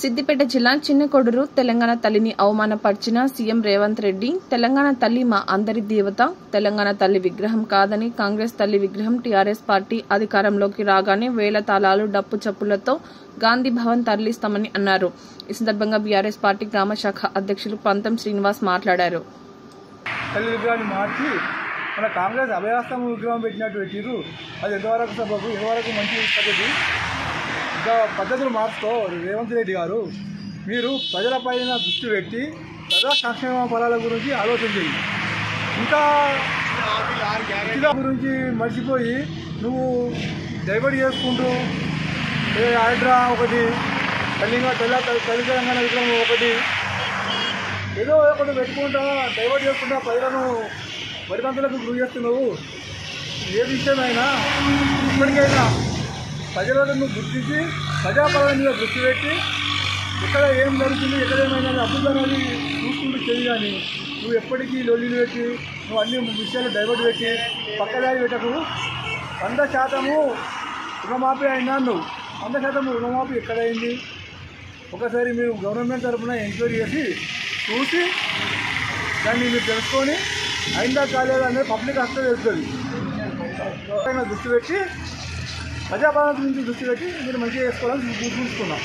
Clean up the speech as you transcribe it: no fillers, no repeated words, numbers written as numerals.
సిద్దిపేట జిల్లా చిన్నకొడూరు తెలంగాణ తల్లిని అవమానపరిచిన సీఎం రేవంత్ రెడ్డి తెలంగాణ తల్లి మా అందరి దేవత, తెలంగాణ తల్లి విగ్రహం కాదని కాంగ్రెస్ తల్లి విగ్రహం టీఆర్ఎస్ పార్టీ అధికారంలోకి రాగానే వేల తాళాలు డప్పు చప్పులతో గాంధీ భవన్ తరలిస్తామని అన్నారు. ఈ సందర్భంగా బీఆర్ఎస్ పార్టీ గ్రామ శాఖ అధ్యక్షులు పంతం శ్రీనివాస్ మాట్లాడారు. మన కాంగ్రెస్ అభయాస్తం విగ్రహం పెట్టినట్టు పెట్టిరు. అది ఎంతవరకు సభకు ఎంతవరకు మంచి పద్ధతి? ఇంకా పద్ధతులు మార్చుకో రేవంత్ రెడ్డి గారు. మీరు ప్రజలపైన దృష్టి పెట్టి ప్రజా సంక్షేమ ఫలాల గురించి ఆలోచించండి. ఇంకా గురించి మర్చిపోయి నువ్వు డైవర్ట్ చేసుకుంటూ హైడ్రా ఒకటి, తల్లి తెలంగాణ విగ్రహం ఒకటి, ఏదో ఒకటి పెట్టుకుంటా డైవర్ట్ చేసుకుంటా ప్రజలను వరికంతులకు గురి చేస్తున్నావు. ఏ విషయమైనా ఇప్పటికైనా ప్రజలను నువ్వు గుర్తించి ప్రజాపాలన మీద దృష్టి పెట్టి ఎక్కడ ఏం జరుగుతుంది, ఎక్కడ ఏమైనా అభివృద్ధి అనేది చూసుకుంటూ చేయి. కానీ నువ్వు ఎప్పటికీ లొల్లిలు పెట్టి నువ్వు అన్ని విషయాలు డైవర్ట్ పెట్టి పక్కదారి పెట్టకు. 100% రుణమాఫీ అయినా నువ్వు 100% రుణమాఫీ ఎక్కడైంది ఒకసారి మీరు గవర్నమెంట్ తరఫున ఎంక్వైరీ చేసి చూసి దాన్ని మీరు తెలుసుకొని అయిందా కాలేదా అనేది పబ్లిక్ హక్కులు తెలుస్తుంది. దృష్టి పెట్టి ప్రజాపాలన గురించి దృష్టి పెట్టి మీరు మంచిగా చేసుకోవాలని చూసుకున్నాం.